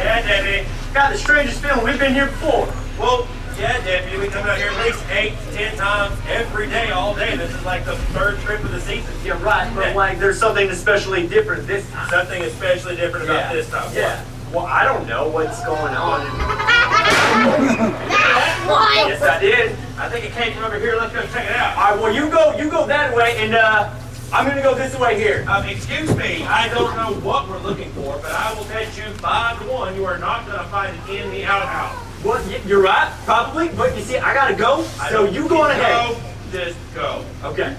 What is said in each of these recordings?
Yeah, Deputy. Got the strangest feeling. We've been here before. Well, yeah, Deputy. We come out here at least 8 to 10 times every day, all day. This is like the third trip of the season. Yeah, right. But like, there's something especially different this time. Something especially different about this time. Yeah. Well, I don't know what's going on. What? Yes, I did. I think it came from over here. Let's go check it out. All right. Well, you go that way, and I'm gonna go this way here. Excuse me. I don't know what we're looking for, but I will bet you 5 to 1 you are not going to find it in the outhouse. Well, you're right, probably. But you see, I gotta go. So you go on ahead. Just go. Okay.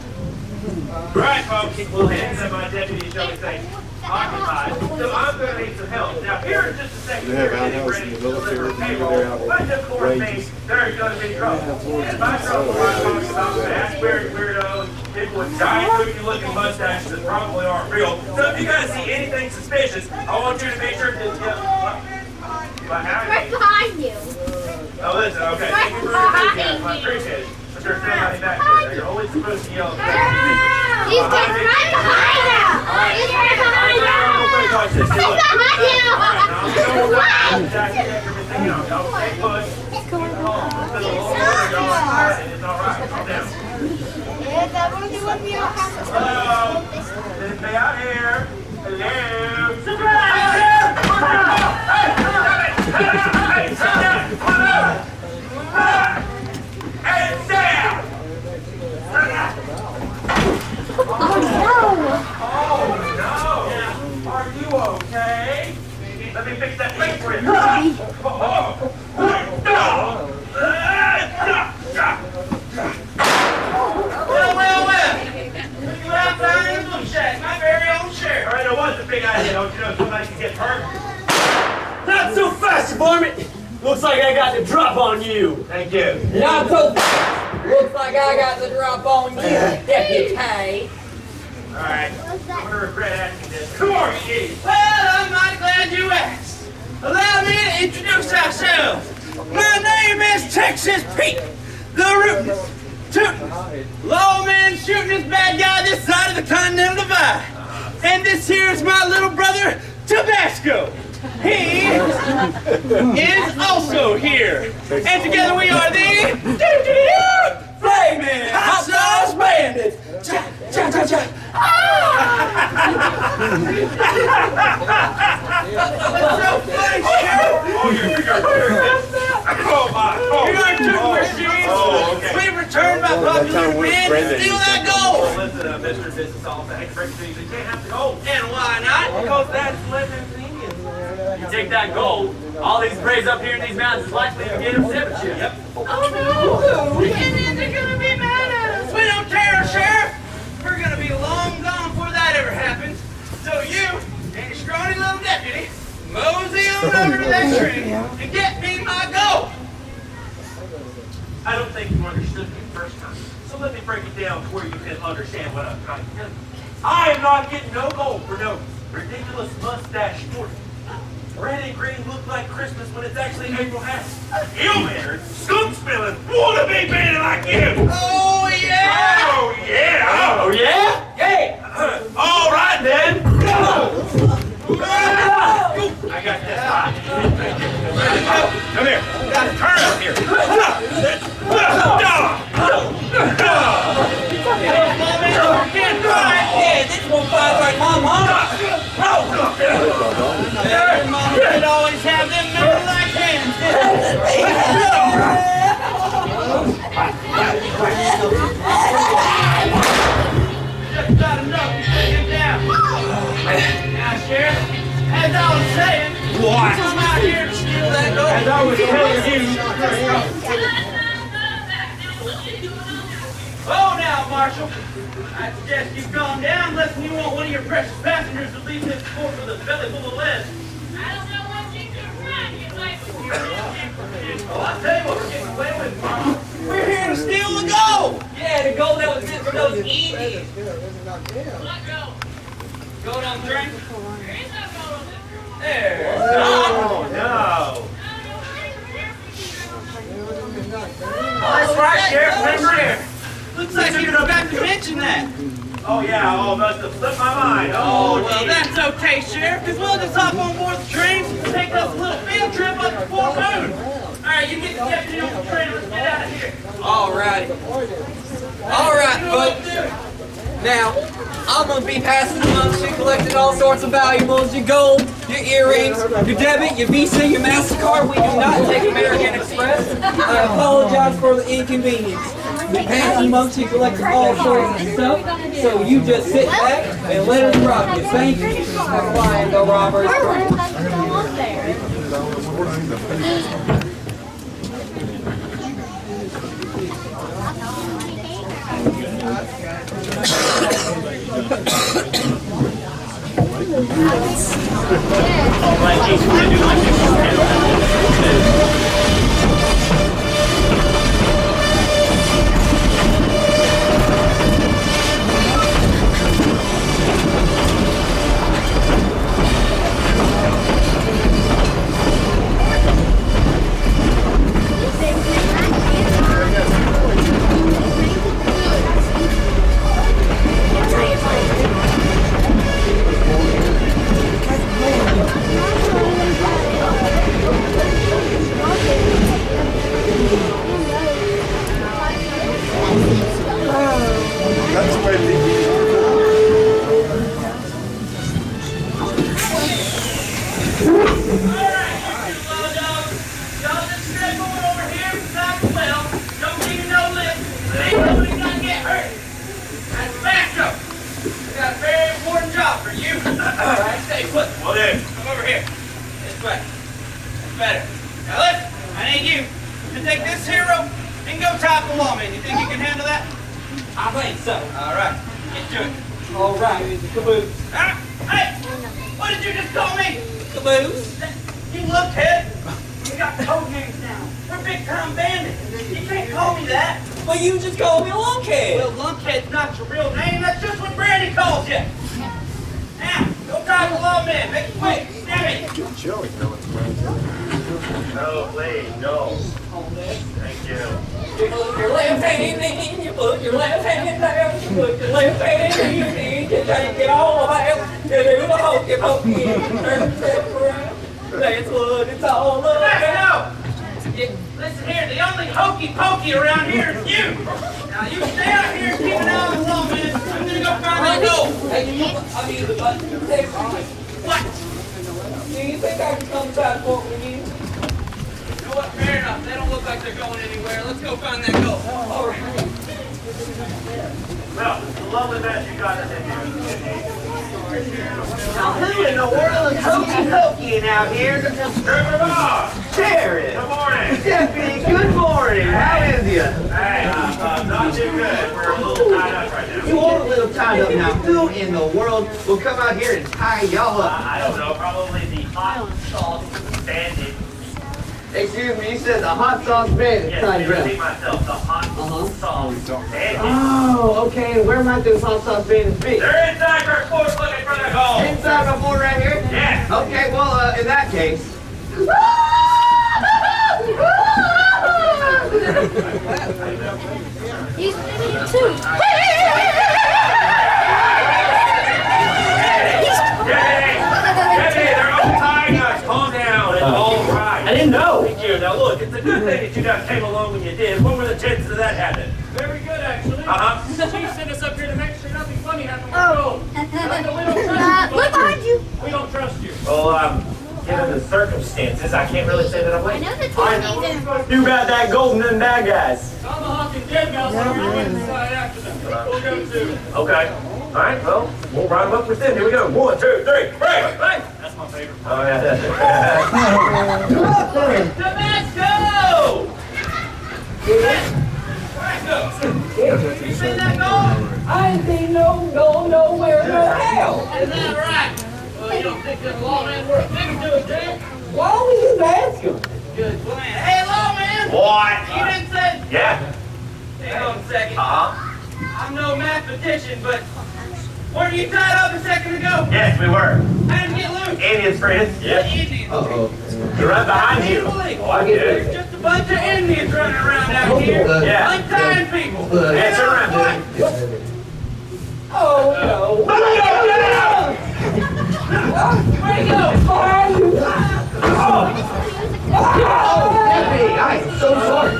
All right, folks. We'll hand to my deputy, shall we say, occupied. So I'm going to need some help. Now, here in just a second, They have we're getting outhouses ready in to the military, deliver they're payroll. out But of course, wages. means there's going to be trouble. And by trouble, I'm talking about mask-wearing weirdos, people with giant cookie-looking mustaches that probably aren't real. So if you guys see anything suspicious, I want you to make sure to... Right behind you. Oh, listen, okay. Thank you for your enthusiasm. I appreciate it. So But there's somebody back there. You're always supposed to yell. He's right behind him! He's right behind him! He's behind Hello. Stay out here. Hello. Surprise! Hey, sit down. Come on. Hey, down. Oh no! Are you okay? Let me fix that plate for you. Well. Look out there in the blue shack, my very own sheriff. All right, it was a big idea, don't you know? Somebody can get hurt. Not so fast, varmint. Looks like I got the drop on you. Thank you. Not so fast. Looks like I got the drop on you, Deputy. All right, I'm gonna regret asking this. Who are you? Well, I'm mighty glad you asked. Allow me to introduce ourselves. My name is Texas Pete, the rootin', tootin', lawman shooting this bad guy this side of the Continental Divide. And this here is my little brother, Tabasco. He is also here. And together we are the Flamin' Hot Sauce Bandits. Cha-cha-cha. What's so funny, Sheriff? You are two machines. We returned by popular demand to steal that gold. Listen, Mr. Business Officer, I can break things. You can't have the gold. And why not? Because that's living Indians. You take that gold, all these braves up here in these mountains is likely to get upset with you. Yep. Oh no! The Indians are gonna be mad at us. We don't care, Sheriff. We're gonna be long gone before that ever happens. So you and your scrawny little deputy mosey on over to that tree and get me my gold. I don't think you understood me the first time. So let me break it down to where you can understand what I'm trying to tell you. I am not getting no gold for no ridiculous mustache sport. Red and green look like Christmas when it's actually April half. Ill-mannered, skunk-smelling, wannabe bandit like you! Oh yeah! Oh yeah! Oh yeah? Yeah. All right then! I got this hot. Come here. Turn up here. Yeah, this one fights like my mama. Your mama could always have them men like hands. Just about enough to take him down. Now, Sheriff, as I was saying, What? I'm out here to steal that gold. As I was telling you. Oh, now, Marshal, I suggest you calm down unless you want one of your precious passengers to leave this fort with a belly full of lead. I don't know what you can run. You like Oh, I'll tell you what we're getting away with, Marshal. We're here to steal the gold. Yeah, the gold that was meant for those Indians. what go? Gold on the train? There is no gold on this road. There. Oh no! That's right, Sheriff. Remember here. Looks like you forgot to mention that. Oh yeah, I must have slipped my mind. Oh, well, that's okay, Sheriff, because we'll just hop on board the train and take us a little field trip up to Fort Boone. All right, you get the deputy on the train. Let's get out of here. All right, folks. Now, I'm gonna be passing amongst you, collecting all sorts of valuables, your gold, your earrings, your debit, your Visa, your MasterCard. We do not take American Express. I apologize for the inconvenience. Be passing amongst you, collecting all sorts of stuff. So you just sit back and let us rob you. Thank you for flying the robbers. That's tobacco. I got a very important job for you. All right, stay put. Well, then. Come over here. This way. That's better. Now listen, I need you to take this here rope and go tie the lawman. You think you can handle that? I think so. All right, get to it. All right, caboose. Hey, what did you just call me? Caboose. You lunkhead. We got code names now. We're big time bandits. You can't call me that. Well, you just called me a lunkhead. Well, lunkhead's not your real name. That's just what Brandy calls you. Now, go tie the lawman. Make it quick. Snap it. No, please, no. Thank you. You put your left hand in, you put your left hand down, you put your left hand in your knee, you take it all out, you do the hokey pokey, turn yourself around. That's what it's all about. No. Listen here, the only hokey pokey around here is you. Now you stay out here and keep an eye on the lawman. I'm gonna go find that gold. Hey, I'll use the button. What? Do you think I can come back for with you? You know what? Fair enough. They don't look like they're going anywhere. Let's go find that gold. All right. Well, it's a lovely mess you got us in here. Now, who in the world is Hokey Pokey out here? Trooper Bob! Jared! Good morning! Deputy, good morning. How is you? Hey, not too good. We're a little tied up right now. You are a little tied up now. Who in the world will come out here and tie y'all up? I don't know, probably the hot sauce bandit. Excuse me, you said the hot sauce bandit Yes, tied you I see up. myself, the hot sauce bandit. Oh, okay. And where might those hot sauce bandits be? They're inside our fort looking for that gold. Inside my fort right here? Yes. Okay, well, in that case. He's winning too. Hey, they're untying us. Calm down. It's all right. I didn't know. Thank you. Now look, it's a good thing that you guys came along when you did. What were the chances of that happening? Very good, actually. Uh-huh. The chief sent us up here to make sure nothing funny happened. Oh. Look behind you. We don't trust you. Well, given the circumstances, I can't really say that I'm I late. know the Tweetsies and You got that gold and them bad guys. Tomahawk and dead mouse are going inside after them. We'll go too. Okay. All right, well, we'll ride them up with them. Here we go. 1, 2, 3, break! That's my favorite. Oh, yeah. Tabasco! You seen that gold? I ain't seen no nowhere, no how. Is that right? Well, you don't think this lawman worth thinking to us, Jack? Why don't you just ask him? Good plan. Hey, lawman! What? You didn't say... Yeah. Hang on a second. Uh-huh. I'm no mathematician, but... Weren't you tied up a second ago? Yes, we were. How did you get loose? Indians, friends. What Yes. Indians? Uh-oh. They're right behind you. Unbelievable. Oh, I get There's it. just a bunch of Indians running around out here. Yeah. Untying people. Yes, sir. Oh no. Where'd he go? Behind you. Deputy, I am so sorry.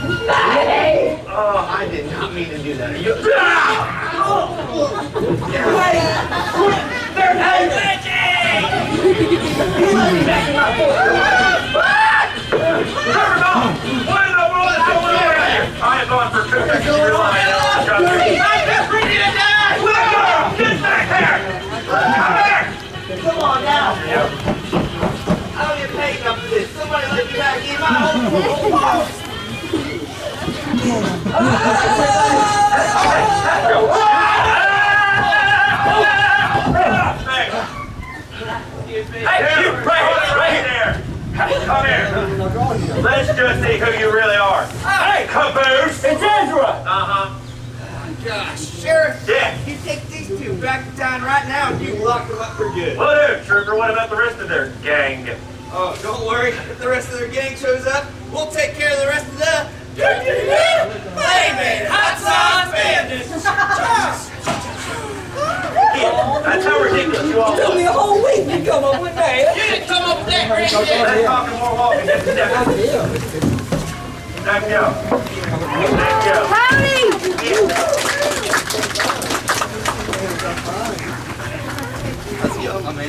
Oh, I did not mean to do that. You... They're back in my What in the world is going on here? I am going for two seconds. I'm just ready to die! Get back here! Come here! Come on now. Yep. I don't get paid enough for this. Somebody let me back in my home. Hey, you right there! Come here! Let's just see who you really are. Hey, caboose! It's Ezra. Uh-huh. Gosh, Sheriff. Yeah. You take these two back to town right now and you lock them up for good. Well, do, Trooper. What about the rest of their gang? Oh, don't worry. If the rest of their gang shows up, we'll take care of the rest of the... Flaming hot sauce bandits! Yeah, that's how ridiculous you all Took me look. a whole week to come up with that. You didn't come up with that great Let's shit! talk more walking. Thank you. Thank you. Howdy!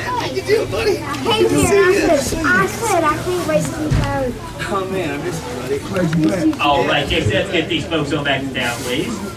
How you doing, buddy? Hey, man, I said I can't wait to be home. Oh, man, I missed you, buddy. All right, Jason, let's get these folks on back to town, please.